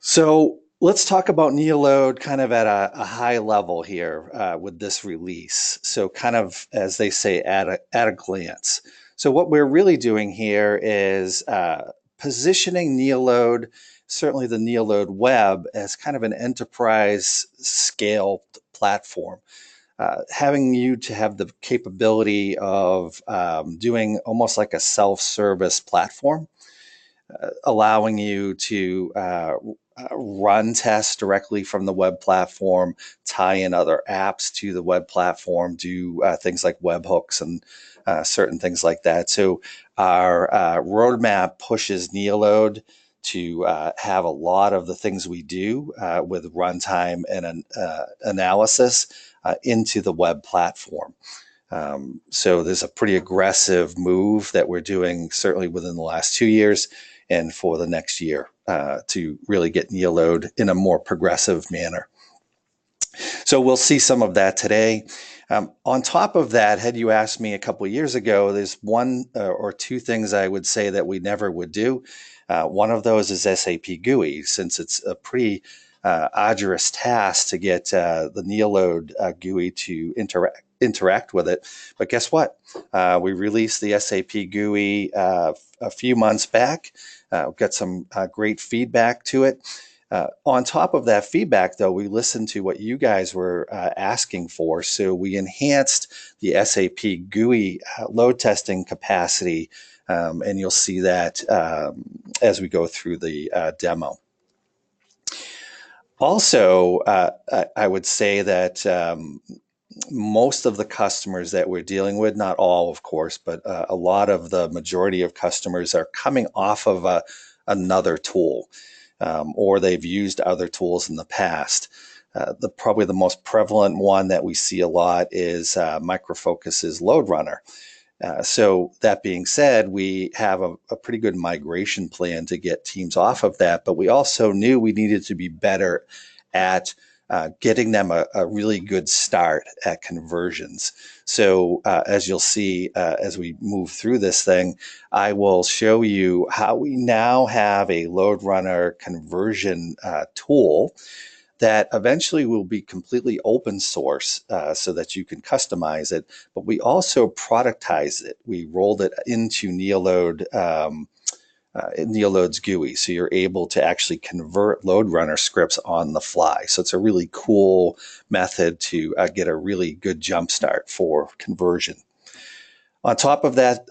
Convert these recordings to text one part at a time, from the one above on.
So let's talk about NeoLoad kind of at a high level here with this release. So kind of, as they say, at a glance. So what we're really doing here is positioning NeoLoad, certainly the NeoLoad Web, as kind of an enterprise scale platform. Having you to have the capability of doing almost like a self-service platform, allowing you to run tests directly from the web platform, tie in other apps to the web platform, do things like webhooks and certain things like that. So our roadmap pushes NeoLoad to have a lot of the things we do with runtime and analysis into the web platform. So there's a pretty aggressive move that we're doing certainly within the last 2 years and for the next year to really get NeoLoad in a more progressive manner. So we'll see some of that today. On top of that, had you asked me a couple of years ago, there's one or two things I would say that we never would do. One of those is SAP GUI, since it's a pretty arduous task to get the NeoLoad GUI to interact with it. But guess what? We released the SAP GUI a few months back. Got some great feedback to it. On top of that feedback, though, we listened to what you guys were asking for. So we enhanced the SAP GUI load testing capacity, and you'll see that as we go through the demo. Also, I would say that most of the customers that we're dealing with, not all, of course, but a lot of the majority of customers are coming off of another tool. Or they've used other tools in the past. Probably the most prevalent one that we see a lot is Micro Focus's LoadRunner. So that being said, we have a pretty good migration plan to get teams off of that, but we also knew we needed to be better at getting them a really good start at conversions. So as you'll see as we move through this thing, I will show you how we now have a LoadRunner conversion tool that eventually will be completely open source so that you can customize it, but we also productized it. We rolled it into NeoLoad NeoLoad's GUI. So you're able to actually convert LoadRunner scripts on the fly. So it's a really cool method to get a really good jump start for conversion. On top of that,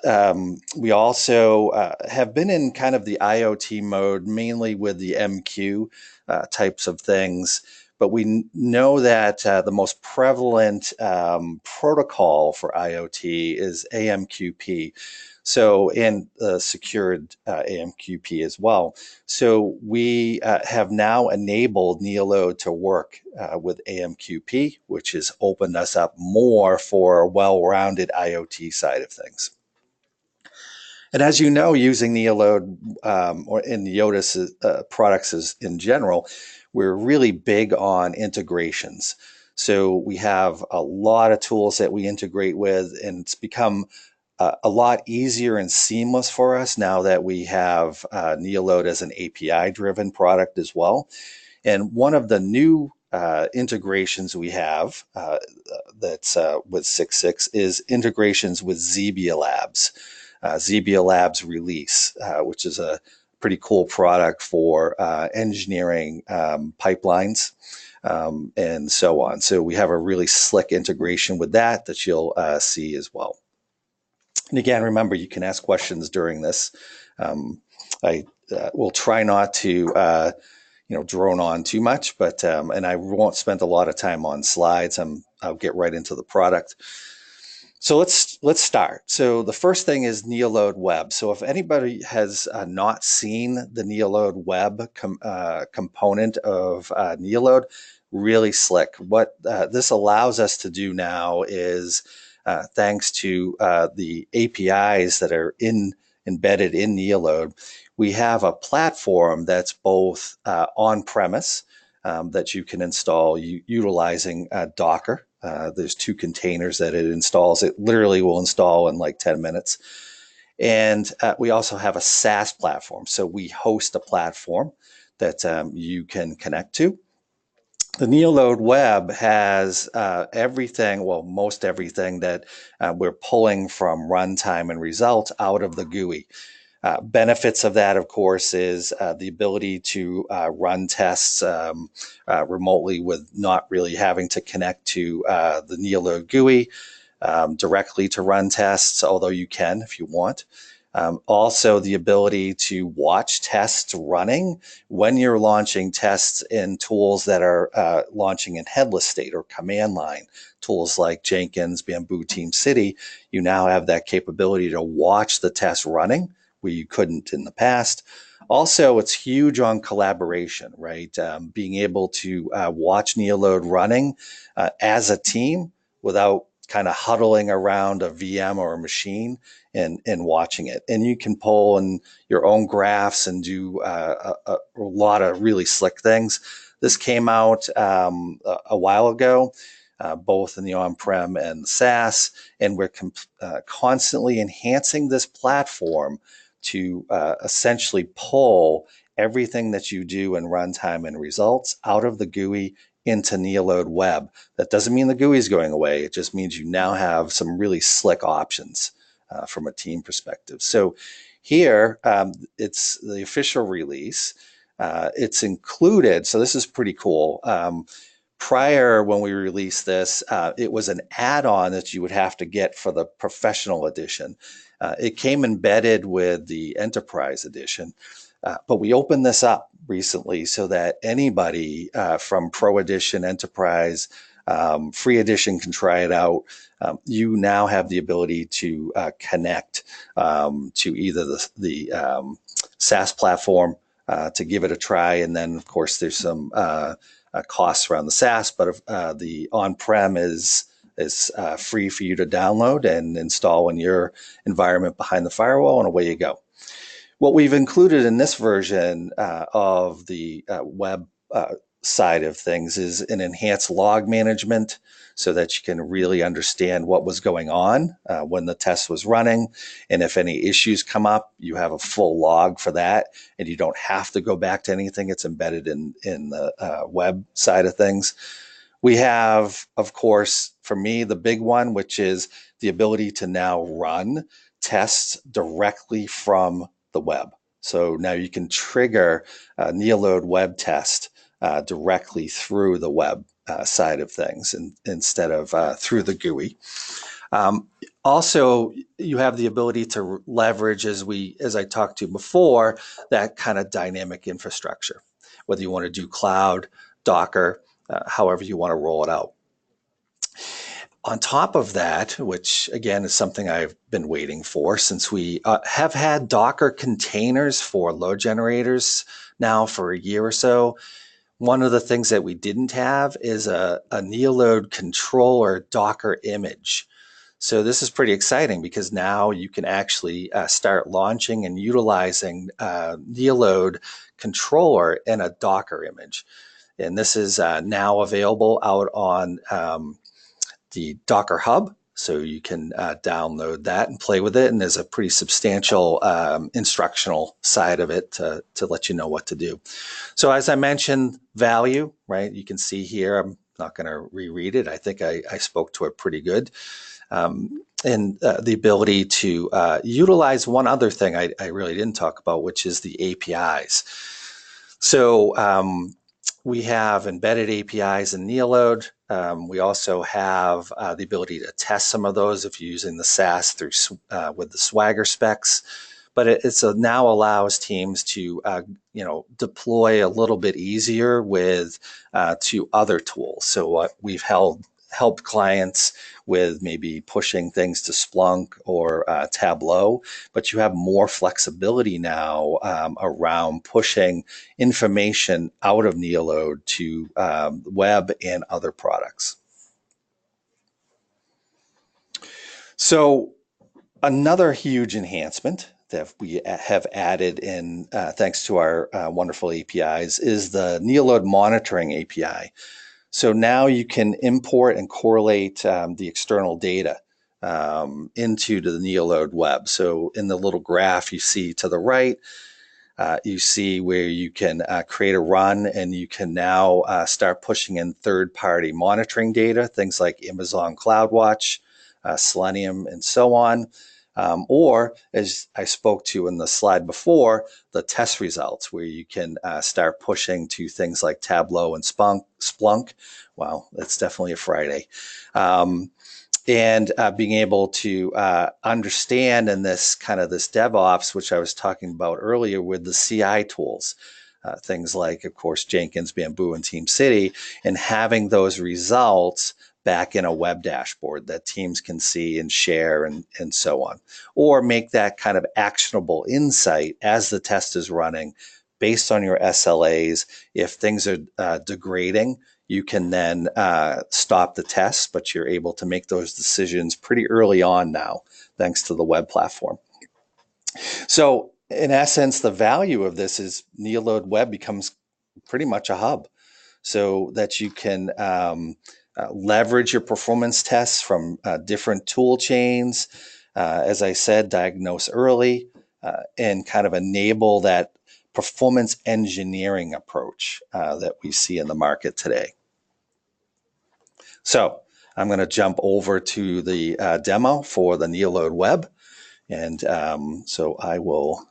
we also have been in kind of the IoT mode, mainly with the MQ types of things. But we know that the most prevalent protocol for IoT is AMQP. So, and secured AMQP as well. So we have now enabled NeoLoad to work with AMQP, which has opened us up more for a well-rounded IoT side of things. And as you know, using NeoLoad or in Neotis products in general, we're really big on integrations. So we have a lot of tools that we integrate with, and it's become a lot easier and seamless for us now that we have NeoLoad as an API-driven product as well. And one of the new integrations we have that's with 6.6 is integrations with ZBL Labs. ZBL Labs release, which is a pretty cool product for engineering pipelines and so on. So we have a really slick integration with that you'll see as well. And again, remember, you can ask questions during this. I will try not to drone on too much, but and I won't spend a lot of time on slides. I'll get right into the product. So let's start. So the first thing is NeoLoad Web. So if anybody has not seen the NeoLoad Web component of NeoLoad, really slick. What this allows us to do now is, thanks to the APIs that are embedded in NeoLoad, we have a platform that's both on-premise that you can install utilizing Docker. There's 2 containers that it installs. It literally will install in like 10 minutes. And we also have a SaaS platform. So we host a platform that you can connect to. The NeoLoad Web has everything, well, most everything that we're pulling from runtime and results out of the GUI. Benefits of that, of course, is the ability to run tests remotely with not really having to connect to the NeoLoad GUI directly to run tests, although you can if you want. Also, the ability to watch tests running when you're launching tests in tools that are launching in headless state or command line. Tools like Jenkins, Bamboo, TeamCity, you now have that capability to watch the test running where you couldn't in the past. Also, it's huge on collaboration, right? Being able to watch NeoLoad running as a team without kind of huddling around a VM or a machine and watching it. And you can pull in your own graphs and do a lot of really slick things. This came out a while ago, both in the on-prem and the SaaS, and we're constantly enhancing this platform to essentially pull everything that you do in runtime and results out of the GUI into NeoLoad Web. That doesn't mean the GUI is going away. It just means you now have some really slick options from a team perspective. So here, it's the official release. It's included, so this is pretty cool. Prior, when we released this, it was an add-on that you would have to get for the professional edition. It came embedded with the enterprise edition, but we opened this up recently so that anybody from Pro Edition, Enterprise, Free Edition can try it out. You now have the ability to connect to either the SaaS platform to give it a try, and then of course there's some costs around the SaaS, but the on-prem is free for you to download and install in your environment behind the firewall, and away you go. What we've included in this version of the web side of things is an enhanced log management so that you can really understand what was going on when the test was running. And if any issues come up, you have a full log for that, and you don't have to go back to anything. It's embedded in the web side of things. We have, of course, for me, the big one, which is the ability to now run tests directly from the web. So now you can trigger a NeoLoad Web test directly through the web side of things instead of through the GUI. Also, you have the ability to leverage, as I talked to before, that kind of dynamic infrastructure, whether you want to do cloud, Docker, however you want to roll it out. On top of that, which again is something I've been waiting for since we have had Docker containers for load generators now for a year or so. One of the things that we didn't have is a NeoLoad controller Docker image. So this is pretty exciting because now you can actually start launching and utilizing NeoLoad controller in a Docker image. And this is now available out on the Docker Hub, so you can download that and play with it. And there's a pretty substantial instructional side of it to let you know what to do. So as I mentioned, value, right? You can see here, I'm not going to reread it. I think I spoke to it pretty good. And the ability to utilize one other thing I really didn't talk about, which is the APIs. So we have embedded APIs in NeoLoad. We also have the ability to test some of those if you're using the SaaS through with the Swagger specs. But it now allows teams to deploy a little bit easier with to other tools. So we've helped clients with maybe pushing things to Splunk or Tableau, but you have more flexibility now around pushing information out of NeoLoad to web and other products. So another huge enhancement that we have added in thanks to our wonderful APIs is the NeoLoad monitoring API. So now you can import and correlate the external data into the NeoLoad Web. So in the little graph you see to the right, you see where you can create a run, and you can now start pushing in third-party monitoring data, things like Amazon CloudWatch, Selenium, and so on. Or, as I spoke to in the slide before, the test results, where you can start pushing to things like Tableau and Splunk. Wow, that's definitely a Friday. And being able to understand in this this DevOps, which I was talking about earlier with the CI tools, things like, of course, Jenkins, Bamboo, and TeamCity, and having those results back in a web dashboard that teams can see and share and so on, or make that kind of actionable insight as the test is running based on your SLAs. If things are degrading, you can then stop the test, but you're able to make those decisions pretty early on now, thanks to the web platform. So in essence, the value of this is NeoLoad Web becomes pretty much a hub, so that you can leverage your performance tests from different tool chains, as I said, diagnose early, and kind of enable that performance engineering approach that we see in the market today. So I'm going to jump over to the demo for the NeoLoad Web. And so I will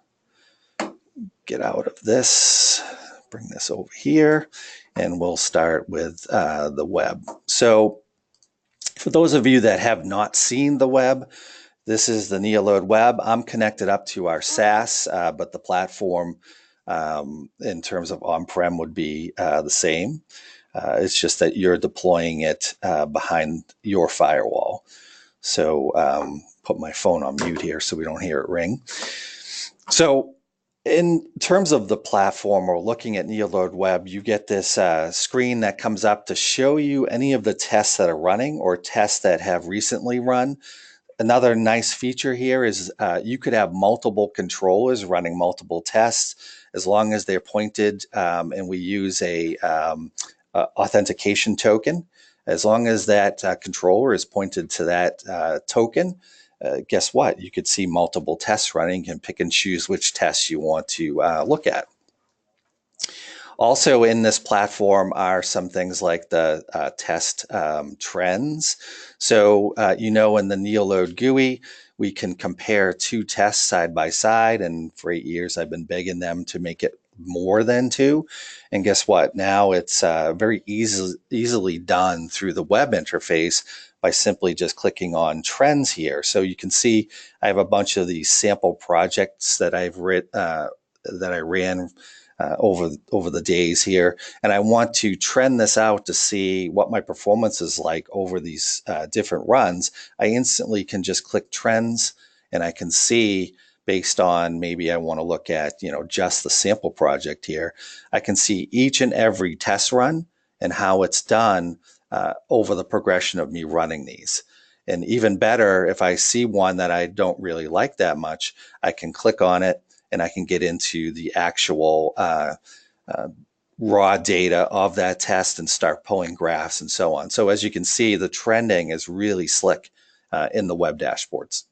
get out of this, bring this over here, and we'll start with the web. So for those of you that have not seen the web, this is the NeoLoad Web. I'm connected up to our SaaS, but the platform in terms of on-prem would be the same. It's just that you're deploying it behind your firewall. So put my phone on mute here so we don't hear it ring. So in terms of the platform, or looking at NeoLoad Web, you get this screen that comes up to show you any of the tests that are running or tests that have recently run. Another nice feature here is you could have multiple controllers running multiple tests, as long as they're pointed, and we use a authentication token. As long as that controller is pointed to that token, guess what? You could see multiple tests running and pick and choose which tests you want to look at. Also in this platform are some things like the test trends. So, in the NeoLoad GUI, we can compare two tests side by side. And for 8 years, I've been begging them to make it more than two. And guess what? Now it's very easily done through the web interface by simply just clicking on trends here. So you can see I have a bunch of these sample projects that I ran over the days here, and I want to trend this out to see what my performance is like over these different runs. I instantly can just click trends, and I can see, based on maybe I want to look at just the sample project here, I can see each and every test run and how it's done over the progression of me running these. And even better, if I see one that I don't really like that much, I can click on it and I can get into the actual raw data of that test and start pulling graphs and so on. So as you can see, the trending is really slick in the web dashboards.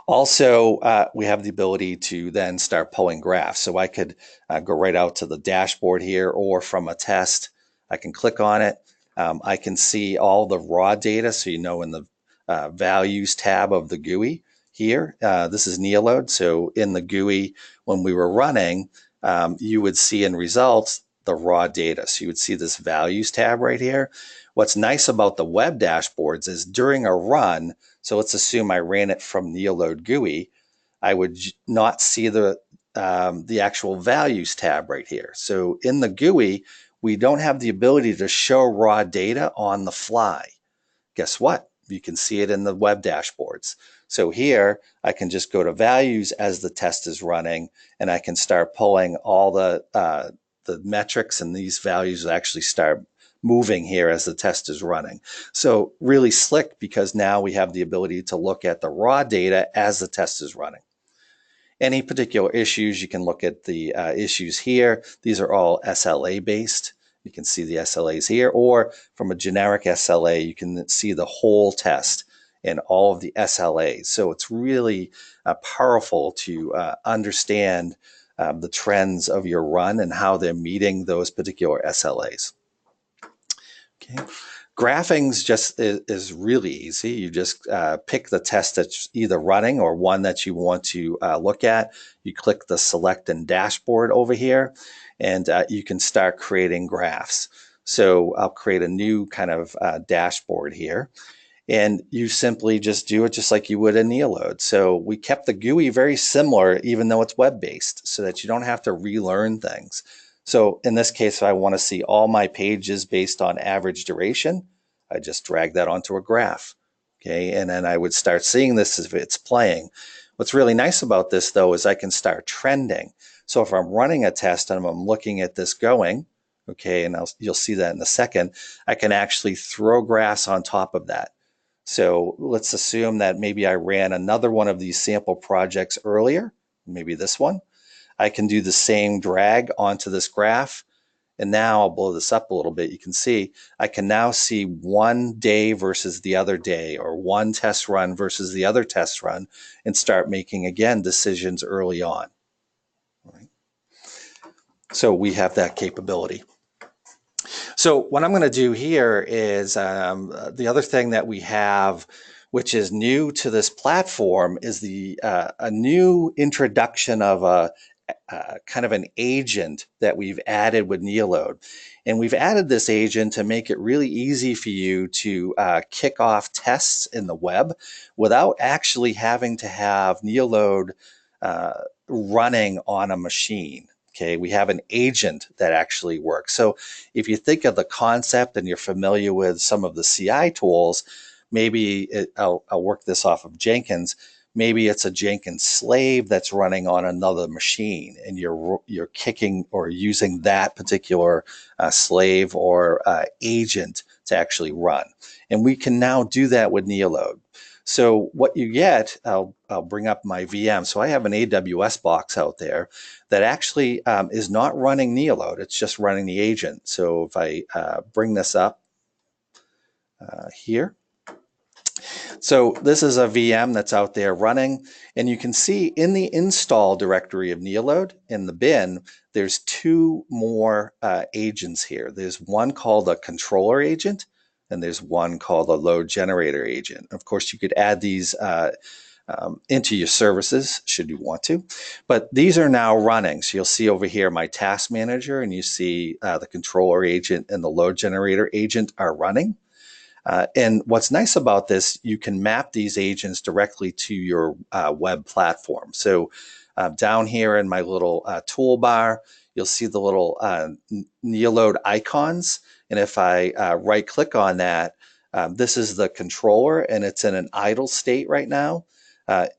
Also, we have the ability to then start pulling graphs. So I could go right out to the dashboard here, or from a test, I can click on it. I can see all the raw data. So in the values tab of the GUI here, this is NeoLoad. So in the GUI, when we were running, you would see in results the raw data. So you would see this values tab right here. What's nice about the web dashboards is during a run, so let's assume I ran it from NeoLoad GUI, I would not see the actual values tab right here. So in the GUI, we don't have the ability to show raw data on the fly. Guess what? You can see it in the web dashboards. So here, I can just go to values as the test is running, and I can start pulling all the metrics, and these values actually start moving here as the test is running. So really slick, because now we have the ability to look at the raw data as the test is running. Any particular issues, you can look at the issues here. These are all SLA based. You can see the SLAs here, or from a generic SLA, you can see the whole test and all of the SLAs. So it's really powerful to understand the trends of your run and how they're meeting those particular SLAs. Okay. Graphing's just is really easy. You just pick the test that's either running or one that you want to look at. You click the select and dashboard over here, and you can start creating graphs. So I'll create a new kind of dashboard here. And you simply just do it just like you would in NeoLoad. So we kept the GUI very similar, even though it's web-based, so that you don't have to relearn things. So in this case, if I want to see all my pages based on average duration, I just drag that onto a graph. Okay, and then I would start seeing this if it's playing. What's really nice about this, though, is I can start trending. So if I'm running a test and I'm looking at this going, okay, and you'll see that in a second, I can actually throw graphs on top of that. So let's assume that maybe I ran another one of these sample projects earlier, maybe this one. I can do the same drag onto this graph. And now I'll blow this up a little bit. You can see, I can now see one day versus the other day, or one test run versus the other test run, and start making, again, decisions early on. All right. So we have that capability. So what I'm going to do here is the other thing that we have, which is new to this platform, is a new introduction of a kind of an agent that we've added with NeoLoad. And we've added this agent to make it really easy for you to kick off tests in the web without actually having to have NeoLoad running on a machine. Okay, we have an agent that actually works. So if you think of the concept and you're familiar with some of the CI tools, maybe I'll work this off of Jenkins. Maybe it's a Jenkins slave that's running on another machine, and you're kicking or using that particular slave or agent to actually run. And we can now do that with NeoLoad. So what you get, I'll bring up my VM. So I have an AWS box out there that actually is not running NeoLoad. It's just running the agent. So if I bring this up here. So this is a VM that's out there running, and you can see in the install directory of NeoLoad in the bin, there's two more agents here. There's one called a controller agent, and there's one called a load generator agent. Of course, you could add these into your services should you want to, but these are now running. So you'll see over here my task manager, and you see the controller agent and the load generator agent are running. And what's nice about this, you can map these agents directly to your web platform. So down here in my little toolbar, you'll see the little NeoLoad icons. And if I right click on that, this is the controller, and it's in an idle state right now.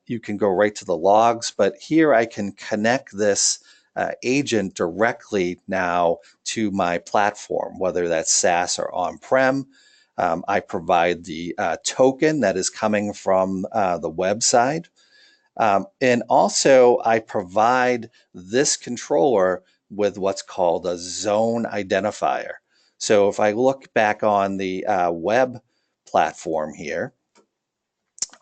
You can go right to the logs, but here I can connect this agent directly now to my platform, whether that's SaaS or on-prem. I provide the token that is coming from the website. And also I provide this controller with what's called a zone identifier. So if I look back on the web platform here,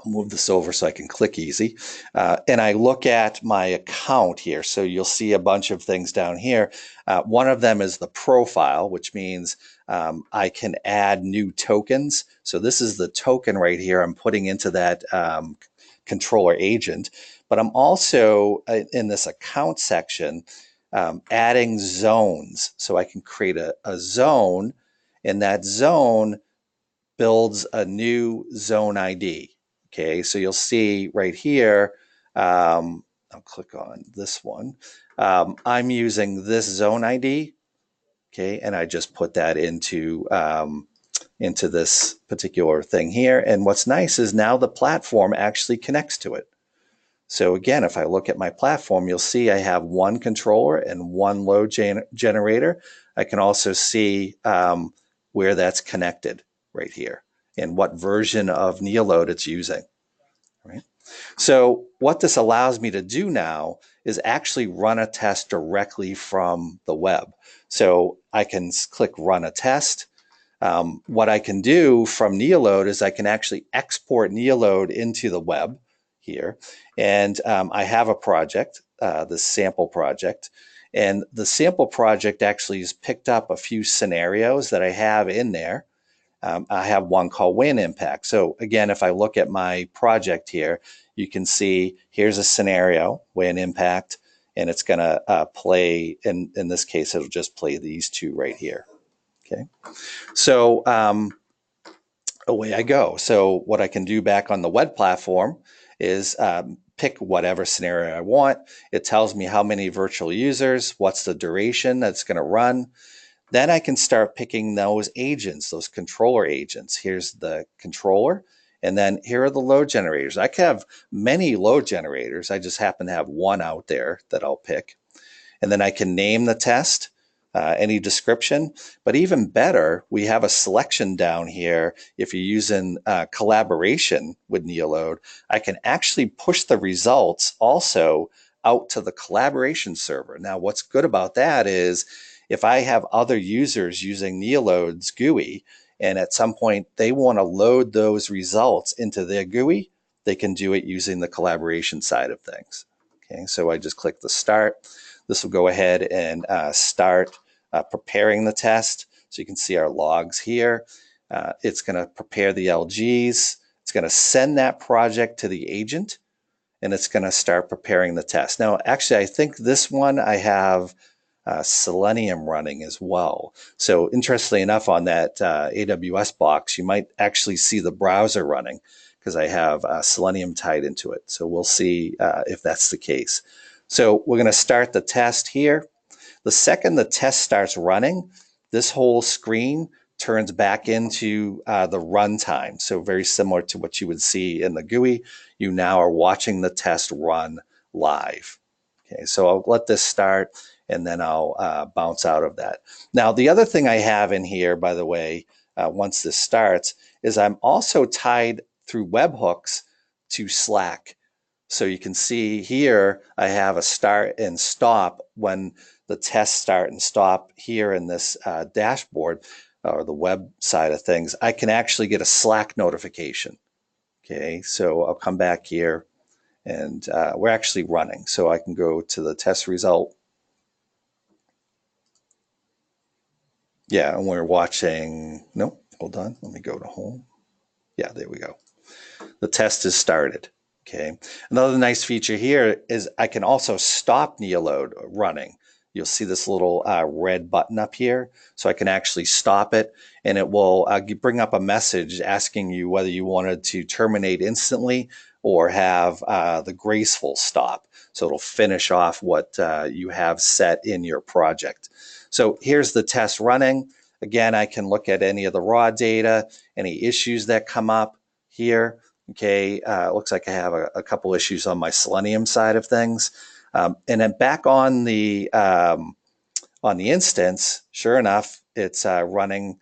I'll move this over so I can click easy. And I look at my account here. So you'll see a bunch of things down here. One of them is the profile, which means I can add new tokens. So this is the token right here I'm putting into that controller agent. But I'm also in this account section adding zones. So I can create a zone, and that zone builds a new zone ID. Okay, so you'll see right here, I'll click on this one. I'm using this zone ID, okay, and I just put that into this particular thing here. And what's nice is now the platform actually connects to it. So again, if I look at my platform, you'll see I have one controller and one load generator. I can also see where that's connected right here and what version of NeoLoad it's using. Right? So what this allows me to do now is actually run a test directly from the web. So I can click run a test. What I can do from NeoLoad is I can actually export NeoLoad into the web here. And I have a project, this sample project. And the sample project actually has picked up a few scenarios that I have in there. I have one called WAN impact. So again, if I look at my project here, you can see here's a scenario, WAN impact, and it's going to play, in this case, it'll just play these two right here. Okay. So away I go. So what I can do back on the web platform is pick whatever scenario I want. It tells me how many virtual users, what's the duration that's going to run. Then I can start picking those agents, those controller agents. Here's the controller, and then here are the load generators. I could have many load generators. I just happen to have one out there that I'll pick. And then I can name the test, any description. But even better, we have a selection down here. If you're using collaboration with NeoLoad, I can actually push the results also out to the collaboration server. Now, what's good about that is if I have other users using NeoLoad's GUI, and at some point they want to load those results into their GUI, they can do it using the collaboration side of things. Okay, so I just click the start. This will go ahead and start preparing the test. So you can see our logs here. It's going to prepare the LGs. It's going to send that project to the agent, and it's going to start preparing the test. Now, actually, I think this one I have Selenium running as well. So interestingly enough, on that AWS box, you might actually see the browser running because I have Selenium tied into it. So we'll see if that's the case. So we're going to start the test here. The second the test starts running, this whole screen turns back into the runtime. So very similar to what you would see in the GUI. You now are watching the test run live. Okay, so I'll let this start, and then I'll bounce out of that. Now, the other thing I have in here, by the way, once this starts, is I'm also tied through webhooks to Slack. So you can see here, I have a start and stop when the tests start and stop here in this dashboard or the web side of things. I can actually get a Slack notification. Okay, so I'll come back here, and we're actually running. So I can go to the test result. Yeah, and we're watching, nope, hold on, let me go to home. Yeah, there we go. The test is started. Okay. Another nice feature here is I can also stop NeoLoad running. You'll see this little red button up here. So I can actually stop it, and it will bring up a message asking you whether you wanted to terminate instantly or have the graceful stop. So it'll finish off what you have set in your project. So here's the test running. Again, I can look at any of the raw data, any issues that come up here. Okay, it looks like I have a couple issues on my Selenium side of things. And then back on the instance, sure enough, it's running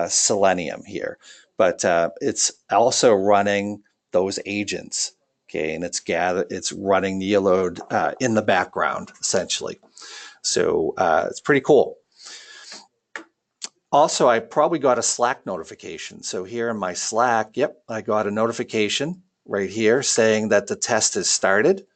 Selenium here. But it's also running those agents. Okay, and it's running NeoLoad in the background, essentially. So it's pretty cool. Also, I probably got a Slack notification. So here in my Slack, yep, I got a notification right here saying that the test has started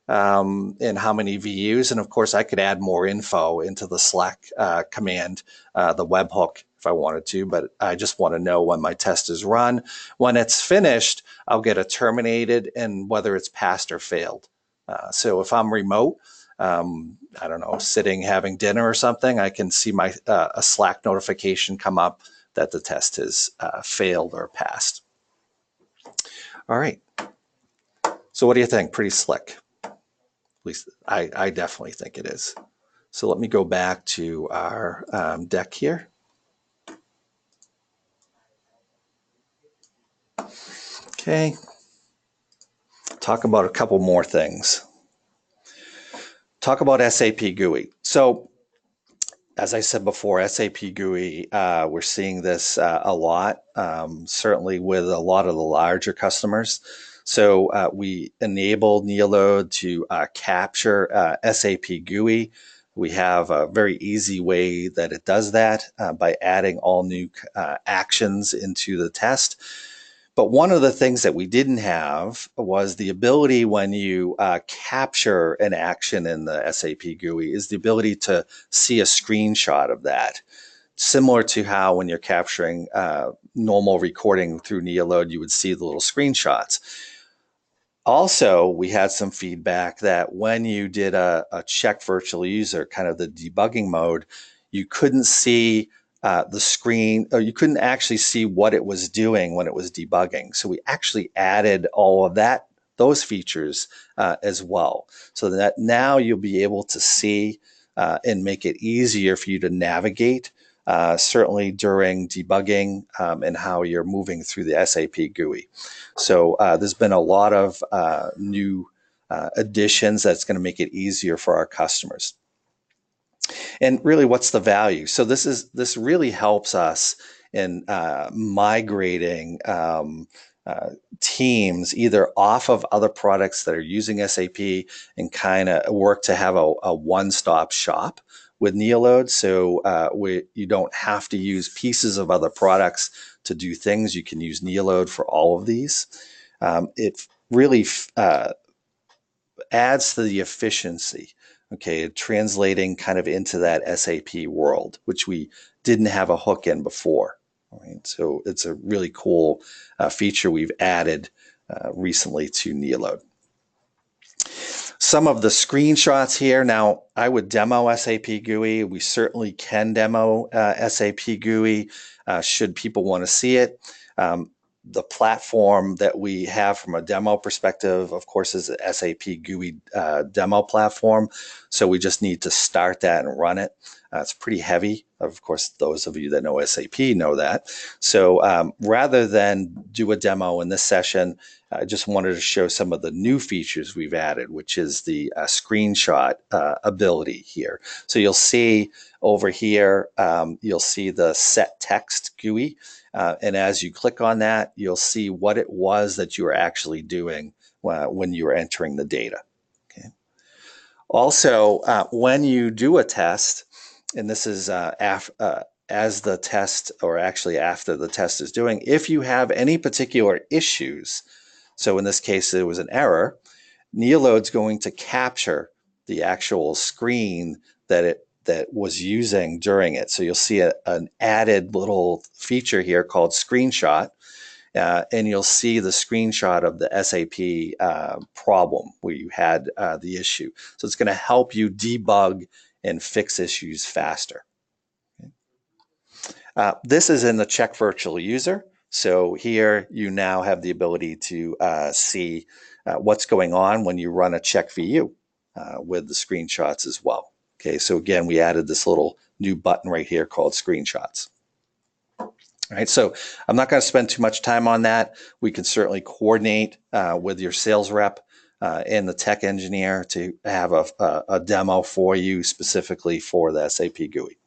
and how many VUs. And of course, I could add more info into the Slack command, the webhook, if I wanted to, but I just want to know when my test is run. When it's finished, I'll get a terminated and whether it's passed or failed. So if I'm remote, I don't know, sitting having dinner or something, I can see my a Slack notification come up that the test has failed or passed. All right. So what do you think? Pretty slick. At least I definitely think it is. So let me go back to our deck here. Okay. Talk about a couple more things. Talk about SAP GUI. So as I said before, SAP GUI, we're seeing this a lot, certainly with a lot of the larger customers. So we enabled NeoLoad to capture SAP GUI We have a very easy way that it does that by adding all new actions into the test. But one of the things that we didn't have was the ability when you capture an action in the SAP GUI is the ability to see a screenshot of that. Similar to how when you're capturing normal recording through NeoLoad, you would see the little screenshots. Also, we had some feedback that when you did a check virtual user, kind of the debugging mode, you couldn't see the screen, or you couldn't actually see what it was doing when it was debugging. So we actually added all of that, those features as well. So that now you'll be able to see and make it easier for you to navigate, certainly during debugging and how you're moving through the SAP GUI. So there's been a lot of new additions that's going to make it easier for our customers. And really, what's the value? So this really helps us in migrating teams either off of other products that are using SAP and kind of work to have a one-stop shop with NeoLoad. So you don't have to use pieces of other products to do things. You can use NeoLoad for all of these. It really adds to the efficiency, okay, translating kind of into that SAP world, which we didn't have a hook in before. Right? So it's a really cool feature we've added recently to NeoLoad. Some of the screenshots here. Now, I would demo SAP GUI. We certainly can demo SAP GUI should people want to see it. The platform that we have from a demo perspective, of course, is the SAP GUI demo platform. So we just need to start that and run it. It's pretty heavy. Of course, those of you that know SAP know that. So rather than do a demo in this session, I just wanted to show some of the new features we've added, which is the screenshot ability here. So you'll see over here, you'll see the set text GUI. And as you click on that, you'll see what it was that you were actually doing when you were entering the data. Okay. Also, when you do a test, and this is as the test, or actually after the test is doing, if you have any particular issues, so in this case, there was an error, NeoLoad's going to capture the actual screen that was using during it. So you'll see an added little feature here called screenshot, and you'll see the screenshot of the SAP problem where you had the issue. So it's going to help you debug and fix issues faster. Okay. This is in the check virtual user. So here you now have the ability to see what's going on when you run a check VU with the screenshots as well. Okay, so again, we added this little new button right here called screenshots. All right, so I'm not going to spend too much time on that. We can certainly coordinate with your sales rep and the tech engineer to have a demo for you specifically for the SAP GUI.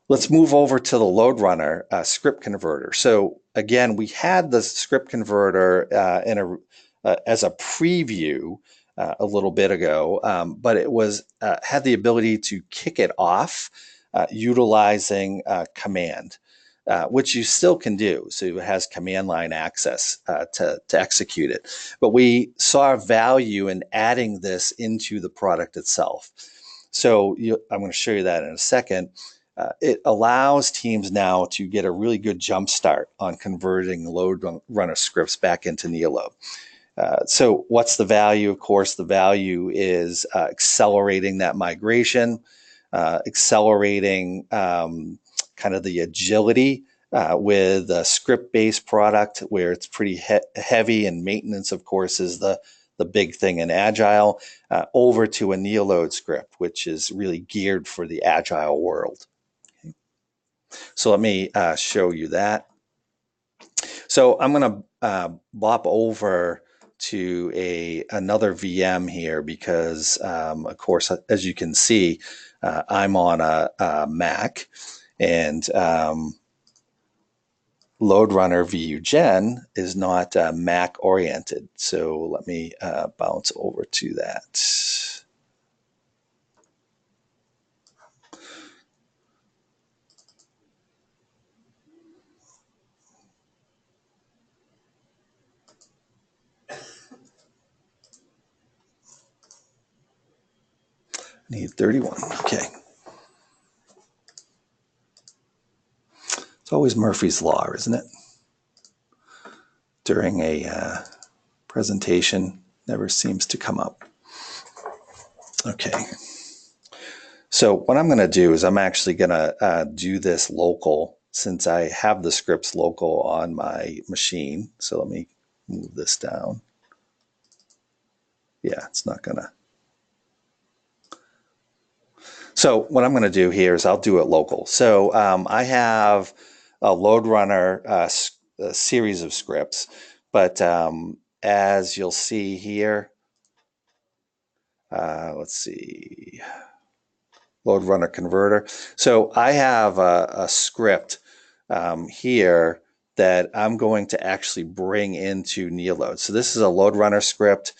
Let's move over to the LoadRunner script converter. So again, we had the script converter as a preview a little bit ago, but it was had the ability to kick it off utilizing command, which you still can do. So it has command line access to execute it. But we saw value in adding this into the product itself. So I'm going to show you that in a second. It allows teams now to get a really good jump start on converting LoadRunner scripts back into NeoLoad. So what's the value? Of course, the value is accelerating that migration, accelerating kind of the agility with a script-based product where it's pretty heavy, and maintenance, of course, is the big thing in Agile, over to a NeoLoad script, which is really geared for the Agile world. Okay. So let me show you that. So I'm going to bop over to another VM here because, of course, as you can see, I'm on a Mac, and LoadRunner VU-Gen is not Mac oriented. So let me bounce over to that. Need 31. Okay. It's always Murphy's Law, isn't it? During a presentation, never seems to come up. Okay. So what I'm going to do is I'm actually going to do this local since I have the scripts local on my machine. So let me move this down. Yeah, it's not going to. So what I'm going to do here is I'll do it local. So I have a LoadRunner a series of scripts, but as you'll see here, let's see, LoadRunner converter. So I have a script here that I'm going to actually bring into NeoLoad. So this is a LoadRunner script.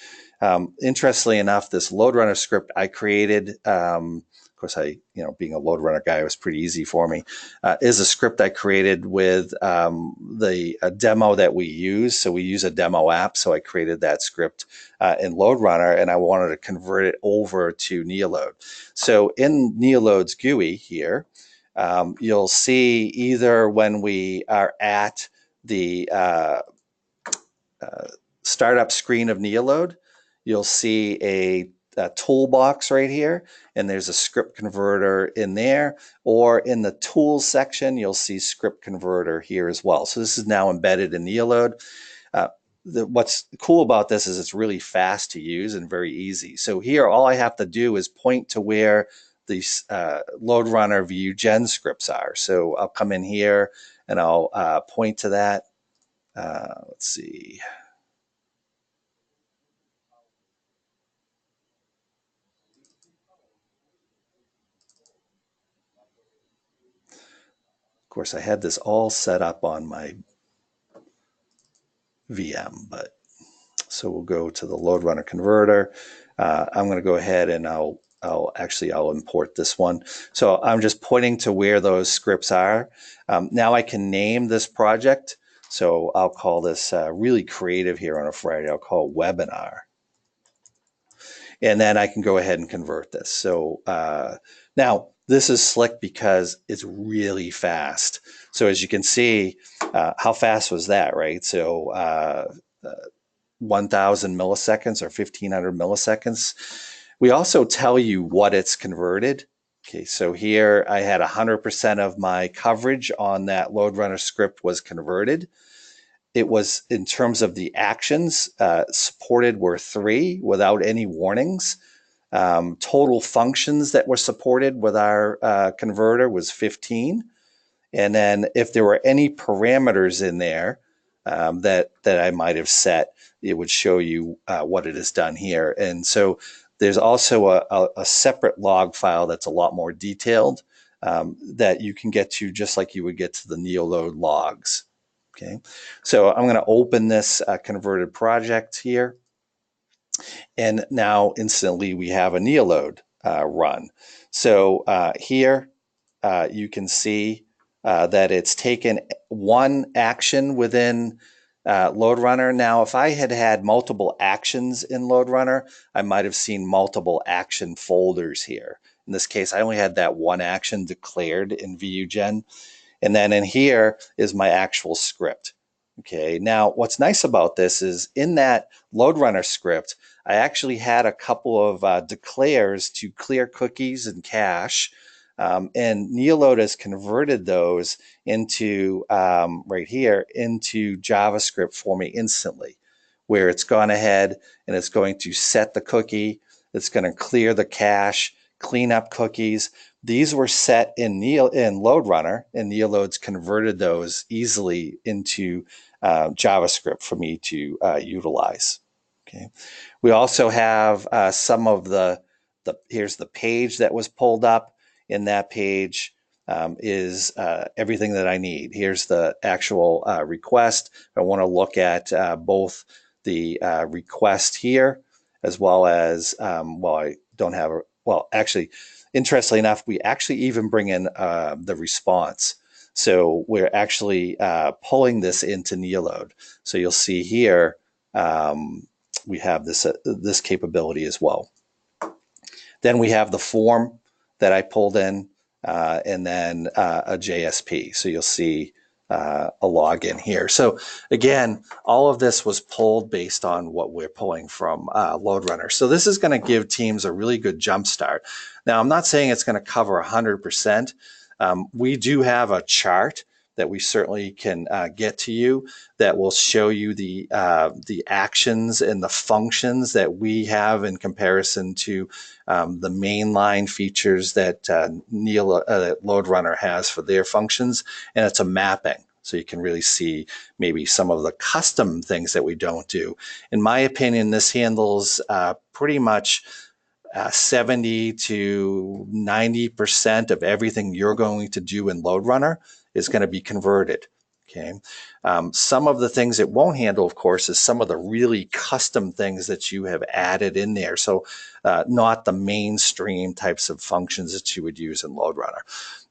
Interestingly enough, this LoadRunner script I created, of course, being a LoadRunner guy, it was pretty easy for me, is a script I created with a demo that we use. So we use a demo app. So I created that script in LoadRunner, and I wanted to convert it over to NeoLoad. So in NeoLoad's GUI here, you'll see either when we are at the startup screen of NeoLoad, you'll see a toolbox right here, and there's a script converter in there, or in the tools section, you'll see script converter here as well. So this is now embedded in NeoLoad. What's cool about this is it's really fast to use and very easy. So here, all I have to do is point to where these LoadRunner Vue Gen scripts are. So I'll come in here and I'll point to that. Let's see. Of course, I had this all set up on my VM, but so we'll go to the LoadRunner converter. I'm going to go ahead and I'll import this one. So I'm just pointing to where those scripts are. Now I can name this project. So I'll call this really creative here on a Friday. I'll call it webinar. And then I can go ahead and convert this. So now this is slick because it's really fast. So as you can see, how fast was that, right? So 1,000 milliseconds or 1,500 milliseconds. We also tell you what it's converted. Okay, so here I had 100% of my coverage on that LoadRunner script was converted. It was, in terms of the actions, supported were 3 without any warnings. Total functions that were supported with our converter was 15. And then if there were any parameters in there that I might have set, it would show you what it has done here. And so there's also a separate log file that's a lot more detailed that you can get to just like you would get to the NeoLoad logs. Okay, so I'm going to open this converted project here. And now instantly we have a NeoLoad run. So here you can see that it's taken one action within LoadRunner. Now, if I had had multiple actions in LoadRunner, I might have seen multiple action folders here. In this case, I only had that one action declared in Vue Gen. And then in here is my actual script. Okay, now what's nice about this is in that LoadRunner script, I actually had a couple of declares to clear cookies and cache. And NeoLoad has converted those into, right here, into JavaScript for me instantly, where it's gone ahead and it's going to set the cookie, it's going to clear the cache, clean up cookies. These were set in LoadRunner, and NeoLoad's converted those easily into JavaScript for me to utilize. Okay. We also have some of here's the page that was pulled up. In that page is everything that I need. Here's the actual request. I want to look at both the request here as well as, I don't have actually, interestingly enough, we actually even bring in the response. So we're actually pulling this into NeoLoad. So you'll see here we have this capability as well. Then we have the form that I pulled in, and then a JSP. So you'll see a login here. So again, all of this was pulled based on what we're pulling from LoadRunner. So this is going to give teams a really good jump start. Now, I'm not saying it's going to cover 100%. We do have a chart that we certainly can get to you that will show you the actions and the functions that we have in comparison to the mainline features that LoadRunner has for their functions, and it's a mapping. So you can really see maybe some of the custom things that we don't do. In my opinion, this handles pretty much 70 to 90% of everything you're going to do in LoadRunner is going to be converted. Okay. Some of the things it won't handle, of course, is some of the really custom things that you have added in there. So not the mainstream types of functions that you would use in LoadRunner.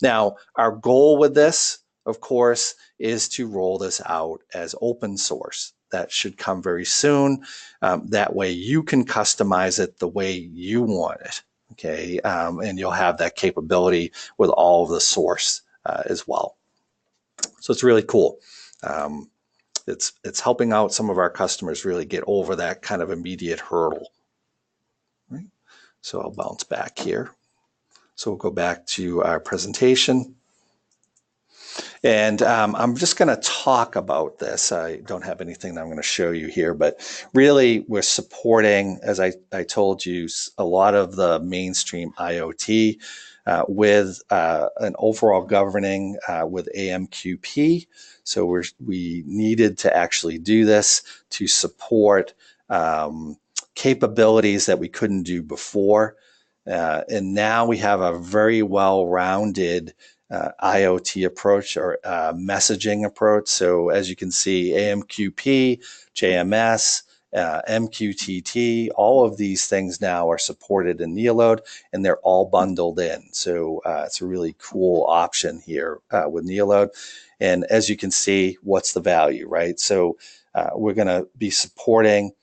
Now, our goal with this, of course, is to roll this out as open source. That should come very soon. That way you can customize it the way you want it. Okay. And you'll have that capability with all of the source as well. So it's really cool. It's helping out some of our customers really get over that kind of immediate hurdle. Right? So I'll bounce back here. So we'll go back to our presentation. And I'm just going to talk about this. I don't have anything that I'm going to show you here, but really we're supporting, as I told you, a lot of the mainstream IoT with an overall governing with AMQP. So we needed to actually do this to support capabilities that we couldn't do before. And now we have a very well-rounded IoT approach or messaging approach. So as you can see, AMQP, JMS, MQTT, all of these things now are supported in NeoLoad, and they're all bundled in. So it's a really cool option here with NeoLoad. And as you can see, what's the value, right? So we're going to be supporting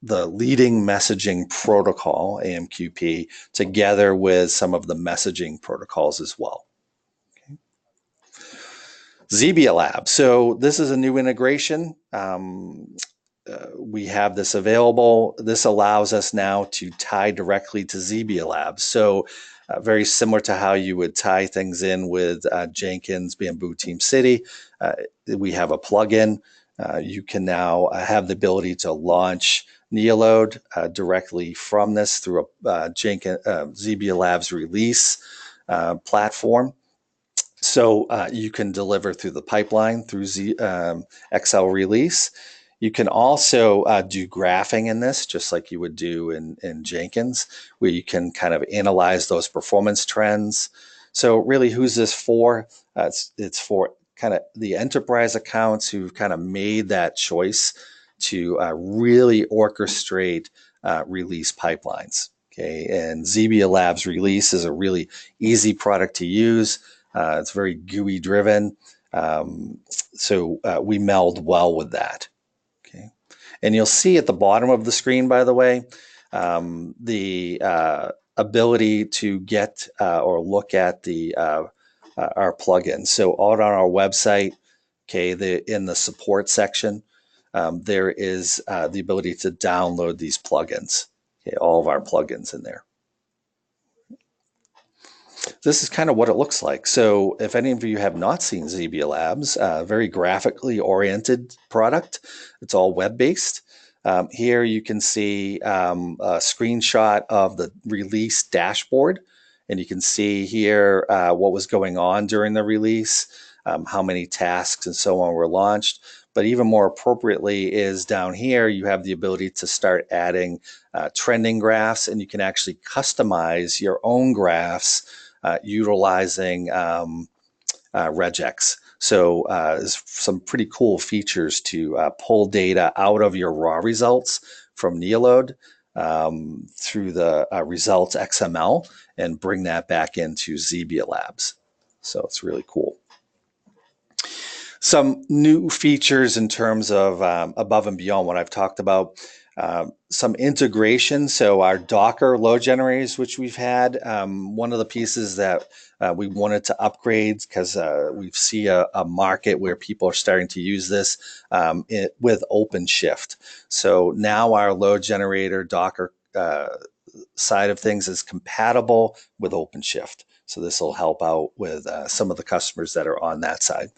the leading messaging protocol, AMQP, together with some of the messaging protocols as well. Okay. ZBL App. So this is a new integration. We have this available. This allows us now to tie directly to ZBL App. So very similar to how you would tie things in with Jenkins, Bamboo, Teamcity. We have a plugin. You can now have the ability to launch NeoLoad directly from this through a ZBL Labs release platform. So you can deliver through the pipeline through XL release. You can also do graphing in this, just like you would do in Jenkins, where you can kind of analyze those performance trends. So really, who's this for? It's for kind of the enterprise accounts who've kind of made that choice to really orchestrate release pipelines. Okay, and ZBL Labs release is a really easy product to use. It's very GUI driven, so we meld well with that. Okay, and you'll see at the bottom of the screen, by the way, the ability to get or look at the our plugins. So out on our website, okay, in the support section, there is the ability to download these plugins. Okay, all of our plugins in there. This is kind of what it looks like. So if any of you have not seen ZBL Labs, very graphically oriented product. It's all web-based. Here you can see a screenshot of the release dashboard. And you can see here what was going on during the release, how many tasks and so on were launched. But even more appropriately is down here, you have the ability to start adding trending graphs, and you can actually customize your own graphs utilizing regex. So there's some pretty cool features to pull data out of your raw results from NeoLoad through the results XML and bring that back into ZBL Labs. So it's really cool. Some new features in terms of above and beyond what I've talked about. Some integration. So our Docker load generators, which we've had, one of the pieces that we wanted to upgrade because we see a market where people are starting to use this with OpenShift. So now our load generator Docker side of things is compatible with OpenShift. So this will help out with some of the customers that are on that side.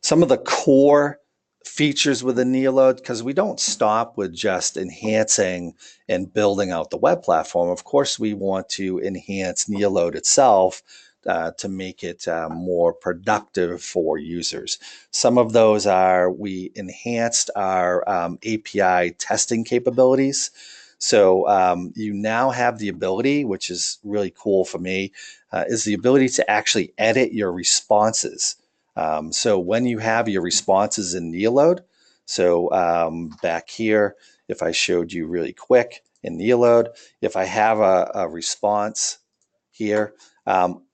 Some of the core features within NeoLoad, because we don't stop with just enhancing and building out the web platform. Of course, we want to enhance NeoLoad itself to make it more productive for users. Some of those are we enhanced our API testing capabilities. So you now have the ability, which is really cool for me, is the ability to actually edit your responses. So when you have your responses in NeoLoad, so back here, if I showed you really quick in NeoLoad, if I have a response here,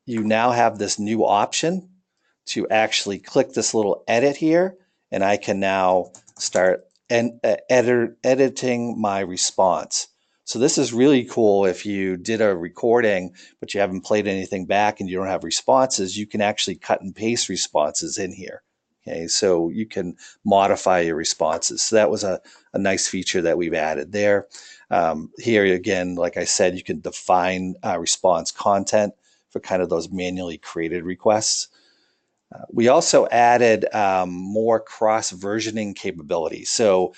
you now have this new option to actually click this little edit here, and I can now start editing my response. So this is really cool. If you did a recording, but you haven't played anything back and you don't have responses, you can actually cut and paste responses in here. Okay, so you can modify your responses. So that was a nice feature that we've added there. Here again, like I said, you can define response content for kind of those manually created requests. We also added more cross-versioning capability. So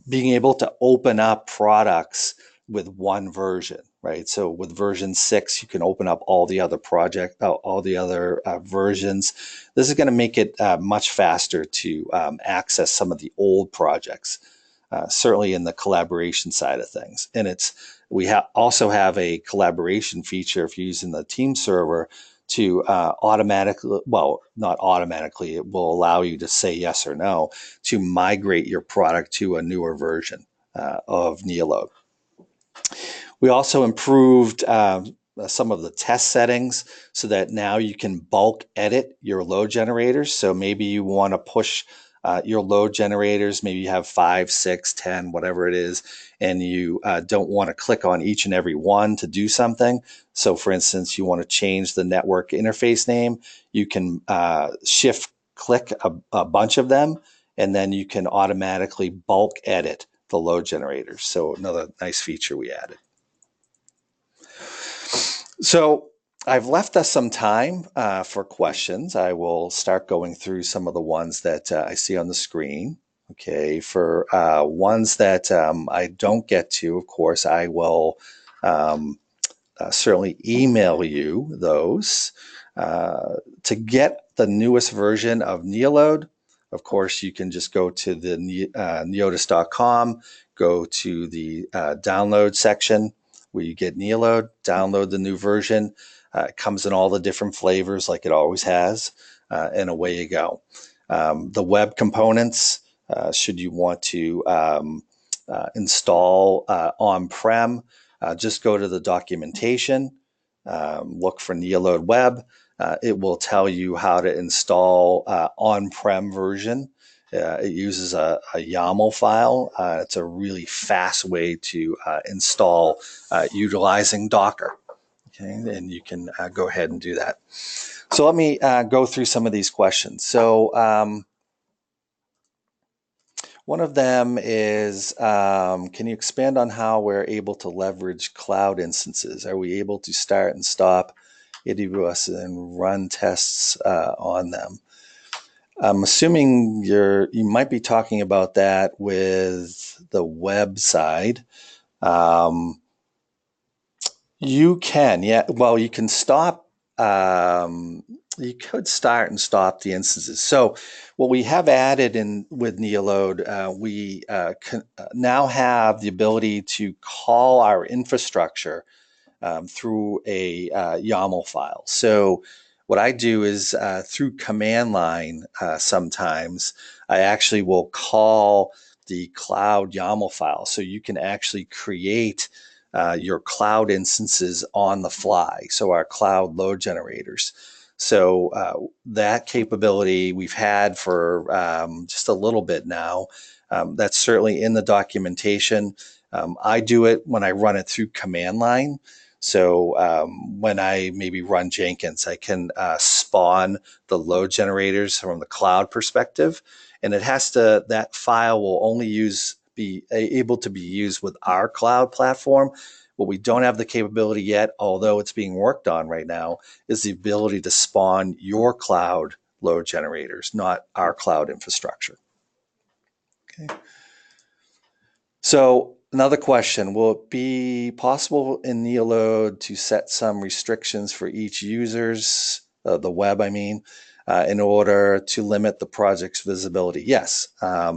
being able to open up products with one version, right? So with version 6, you can open up all the other versions. This is going to make it much faster to access some of the old projects, certainly in the collaboration side of things. And we also have a collaboration feature if you're using the team server to automatically, well, not automatically, it will allow you to say yes or no to migrate your product to a newer version of NeoLoad. We also improved some of the test settings so that now you can bulk edit your load generators. So maybe you want to push your load generators, maybe you have 5, 6, 10, whatever it is, and you don't want to click on each and every one to do something. So for instance, you want to change the network interface name, you can shift click a bunch of them, and then you can automatically bulk edit the load generators. So another nice feature we added. So I've left us some time for questions. I will start going through some of the ones that I see on the screen. Okay, for ones that I don't get to, of course, I will certainly email you those. To get the newest version of NeoLoad, of course, you can just go to the neotis.com, go to the download section where you get NeoLoad, download the new version. It comes in all the different flavors like it always has, and away you go. The web components, should you want to install on-prem, just go to the documentation, look for NeoLoad Web. It will tell you how to install on-prem version. It uses a YAML file. It's a really fast way to install utilizing Docker. Okay, and you can go ahead and do that. So let me go through some of these questions. So one of them is, can you expand on how we're able to leverage cloud instances? Are we able to start and stop AWS and run tests on them? I'm assuming you might be talking about that with the web side. You can, yeah. Well, you can stop. You could start and stop the instances. So what we have added in with NeoLoad, we now have the ability to call our infrastructure through a YAML file. So what I do is through command line, sometimes I actually will call the cloud YAML file. So you can actually create your cloud instances on the fly. So our cloud load generators. So that capability we've had for just a little bit now. That's certainly in the documentation. I do it when I run it through command line. So when I maybe run Jenkins, I can spawn the load generators from the cloud perspective, and that file will only be able to be used with our cloud platform. What we don't have the capability yet, although it's being worked on right now, is the ability to spawn your cloud load generators, not our cloud infrastructure. Okay. So another question, will it be possible in NeoLoad to set some restrictions for each user's, the web I mean, in order to limit the project's visibility? Yes,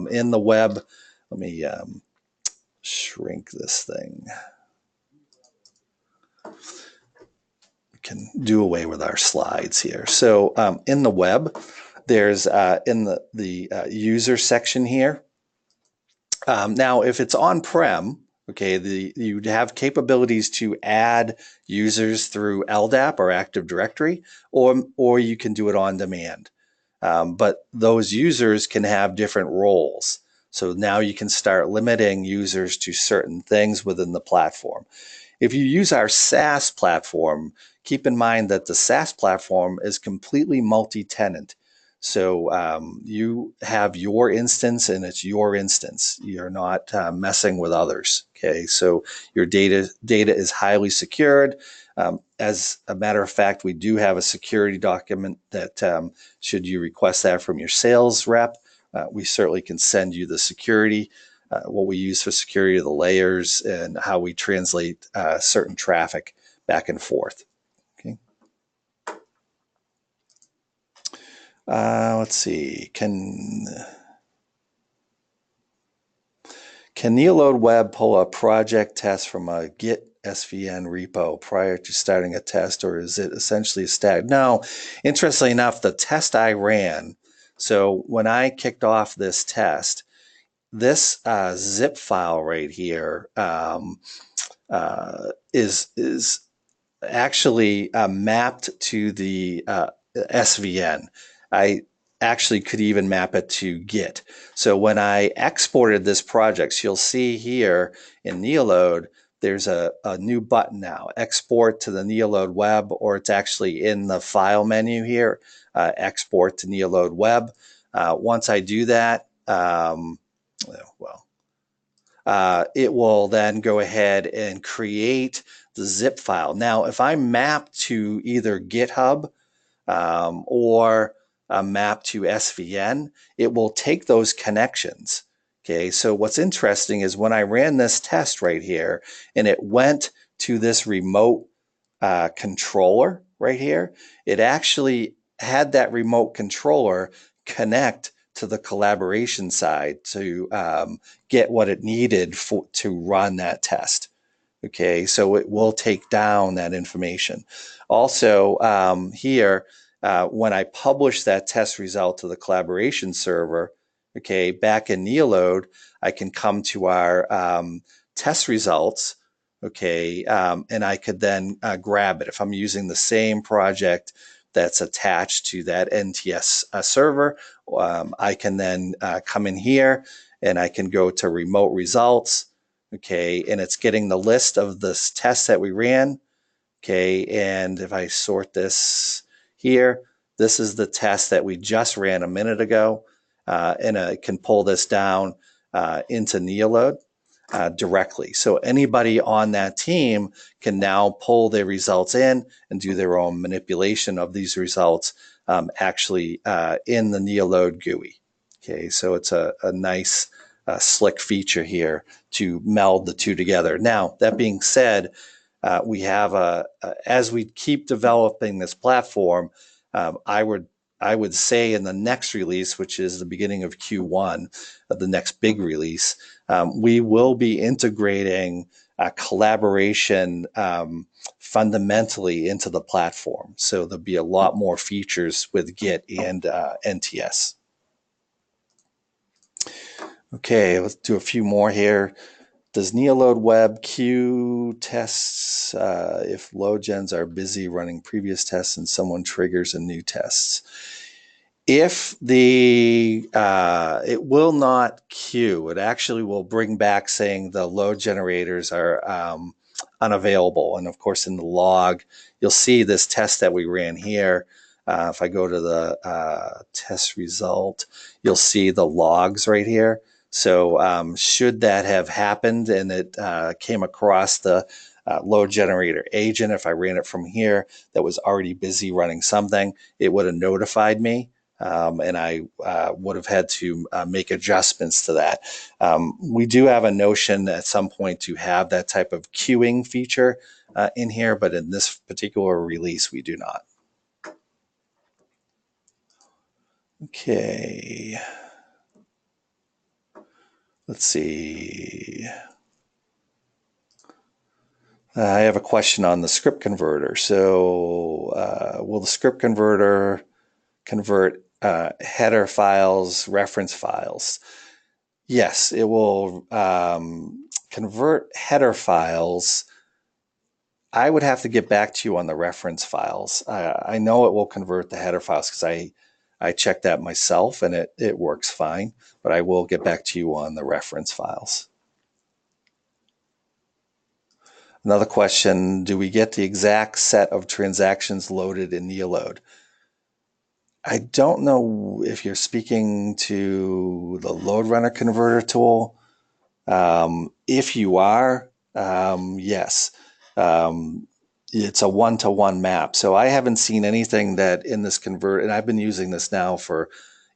in the web, let me shrink this thing. We can do away with our slides here. So in the web, there's in the user section here. Now, if it's on-prem, okay, you'd have capabilities to add users through LDAP or Active Directory, or you can do it on demand. But those users can have different roles. So now you can start limiting users to certain things within the platform. If you use our SaaS platform, keep in mind that the SaaS platform is completely multi-tenant. So you have your instance and it's your instance. You're not messing with others. Okay, so your data is highly secured. As a matter of fact, we do have a security document that should you request that from your sales rep, we certainly can send you the security, what we use for security, the layers, and how we translate certain traffic back and forth. Okay. Let's see. Can NeoLoad Web pull a project test from a Git SVN repo prior to starting a test, or is it essentially a static? No, interestingly enough, the test I ran, so when I kicked off this test, this zip file right here is actually mapped to the SVN. I actually could even map it to Git. So when I exported this project, so you'll see here in NeoLoad, there's a new button now, export to the NeoLoad Web, or it's actually in the file menu here, export to NeoLoad Web. Once I do that, it will then go ahead and create the zip file. Now, if I map to either GitHub or a map to SVN, it will take those connections. Okay, so what's interesting is when I ran this test right here and it went to this remote controller right here, it actually had that remote controller connect to the collaboration side to get what it needed to run that test. Okay, so it will take down that information. Also, here, when I publish that test result to the collaboration server, okay, back in NeoLoad, I can come to our test results, okay, and I could then grab it. If I'm using the same project that's attached to that NTS server, I can then come in here and I can go to remote results, okay, and it's getting the list of the tests that we ran, okay, and if I sort this here, this is the test that we just ran a minute ago, and I can pull this down into NeoLoad directly. So anybody on that team can now pull their results in and do their own manipulation of these results actually in the NeoLoad GUI. Okay, so it's a nice slick feature here to meld the two together. Now, that being said, we have as we keep developing this platform, I would say in the next release, which is the beginning of Q1, the next big release, we will be integrating collaboration fundamentally into the platform. So there'll be a lot more features with Git and NTS. Okay, let's do a few more here. Does NeoLoad Web queue tests if load gens are busy running previous tests and someone triggers a new test? If it will not queue, it actually will bring back saying the load generators are unavailable. And of course, in the log, you'll see this test that we ran here. If I go to the test result, you'll see the logs right here. So should that have happened and it came across the load generator agent, if I ran it from here that was already busy running something, it would have notified me. And I would have had to make adjustments to that. We do have a notion at some point to have that type of queuing feature in here, but in this particular release, we do not. Okay. Let's see. I have a question on the script converter. So will the script converter convert header files, reference files? Yes, it will convert header files. I would have to get back to you on the reference files. I know it will convert the header files because I checked that myself and it works fine, but I will get back to you on the reference files. Another question, do we get the exact set of transactions loaded in NeoLoad? I don't know if you're speaking to the LoadRunner converter tool. If you are, yes. It's a one-to-one map. So I haven't seen anything that in this convert, and I've been using this now for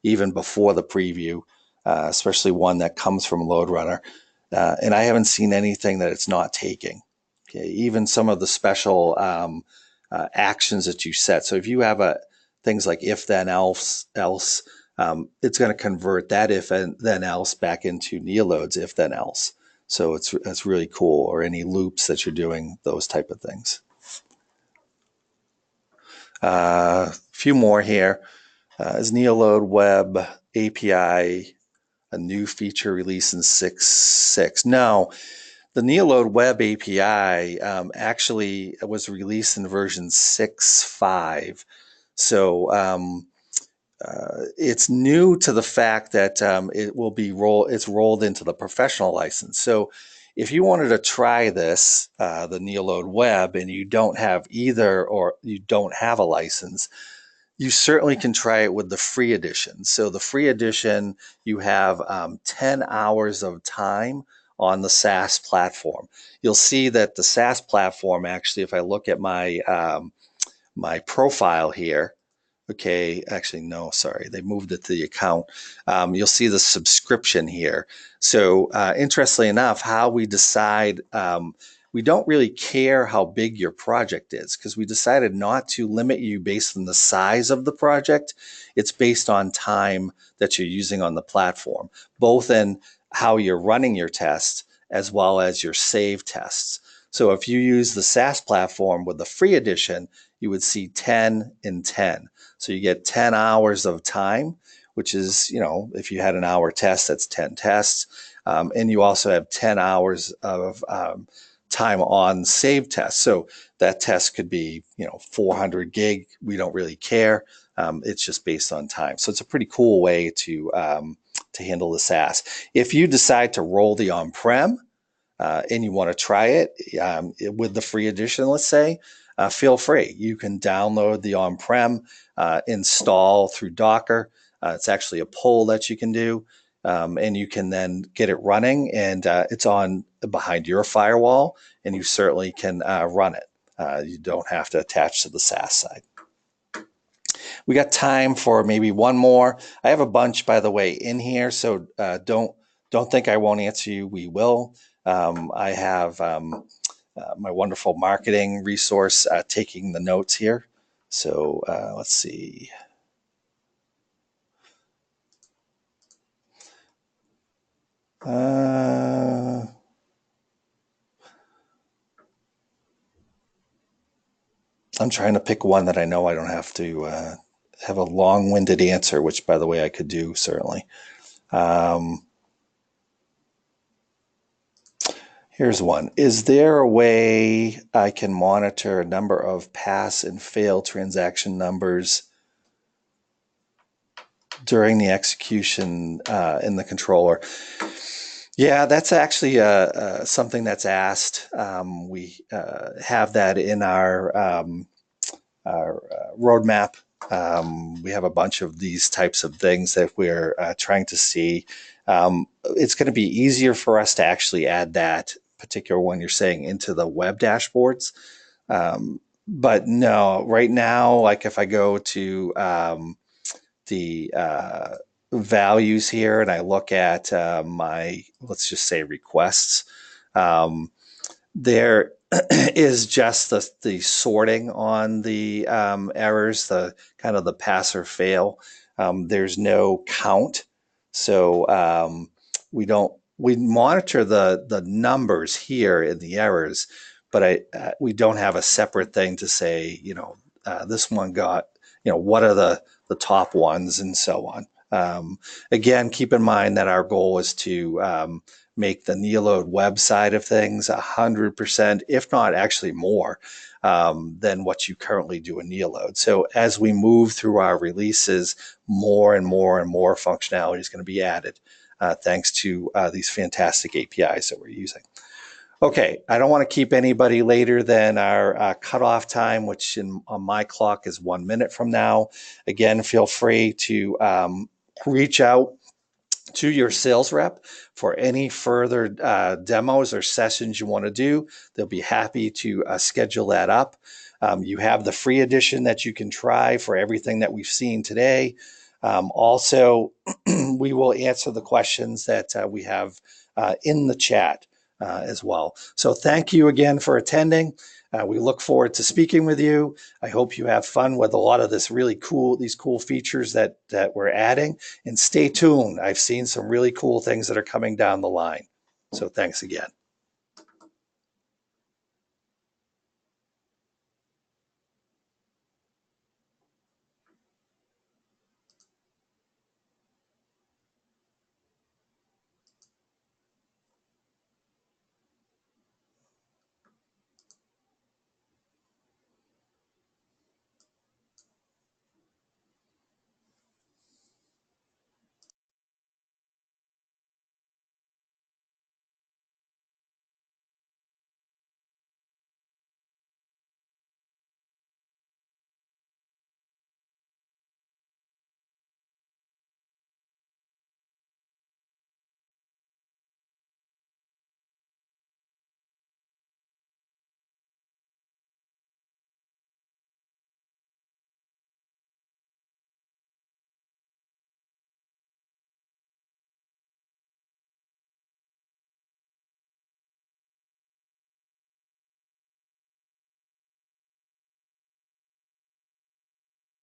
even before the preview, especially one that comes from LoadRunner. And I haven't seen anything that it's not taking. Okay, even some of the special actions that you set. So if you have things like if then else, it's going to convert that if and then else back into NeoLoad's if then else. So it's really cool. Or any loops that you're doing, those type of things. A few more here. Is NeoLoad Web API a new feature release in 6.6? No. The NeoLoad Web API actually was released in version 6.5. So it's new to the fact that it's rolled into the professional license. So if you wanted to try this, the NeoLoad Web, and you don't have either or you don't have a license, you certainly can try it with the free edition. So the free edition, you have 10 hours of time on the SaaS platform. You'll see that the SaaS platform, actually, if I look at my my profile here, okay, actually, no, sorry, they moved it to the account. You'll see the subscription here. So interestingly enough, how we decide, we don't really care how big your project is because we decided not to limit you based on the size of the project. It's based on time that you're using on the platform, both in how you're running your tests as well as your save tests. So if you use the SaaS platform with the free edition, you would see 10 and 10. So you get 10 hours of time, which is, if you had an hour test, that's 10 tests. And you also have 10 hours of time on save tests. So that test could be, 400 gig. We don't really care. It's just based on time. So it's a pretty cool way to handle the SaaS. If you decide to roll the on-prem and you want to try it with the free edition, let's say, feel free. You can download the on-prem, install through Docker. It's actually a pull that you can do, and you can then get it running, and it's on behind your firewall, and you certainly can run it. You don't have to attach to the SaaS side. We got time for maybe one more. I have a bunch, by the way, in here, so don't think I won't answer you. We will. I have my wonderful marketing resource taking the notes here. So let's see. I'm trying to pick one that I know I don't have to have a long-winded answer, which, by the way, I could do, certainly. Here's one. Is there a way I can monitor a number of pass and fail transaction numbers during the execution in the controller? Yeah, that's actually something that's asked. We have that in our roadmap. We have a bunch of these types of things that we're trying to see. It's going to be easier for us to actually add that particular one you're saying into the web dashboards. But no, right now, like if I go to the values here and I look at my, let's just say requests, there is just the sorting on the errors, the kind of the pass or fail. There's no count. So we monitor the numbers here in the errors, but we don't have a separate thing to say, this one got, what are the top ones and so on. Again, keep in mind that our goal is to make the NeoLoad Web side of things 100%, if not actually more, than what you currently do in NeoLoad. So as we move through our releases, more and more and more functionality is going to be added thanks to these fantastic APIs that we're using. Okay, I don't want to keep anybody later than our cutoff time, which on my clock is 1 minute from now. Again, feel free to reach out to your sales rep for any further demos or sessions you want to do. They'll be happy to schedule that up. You have the free edition that you can try for everything that we've seen today. Also, we will answer the questions that we have in the chat as well. So thank you again for attending. We look forward to speaking with you. I hope you have fun with a lot of these cool features that we're adding. And stay tuned. I've seen some really cool things that are coming down the line. So thanks again.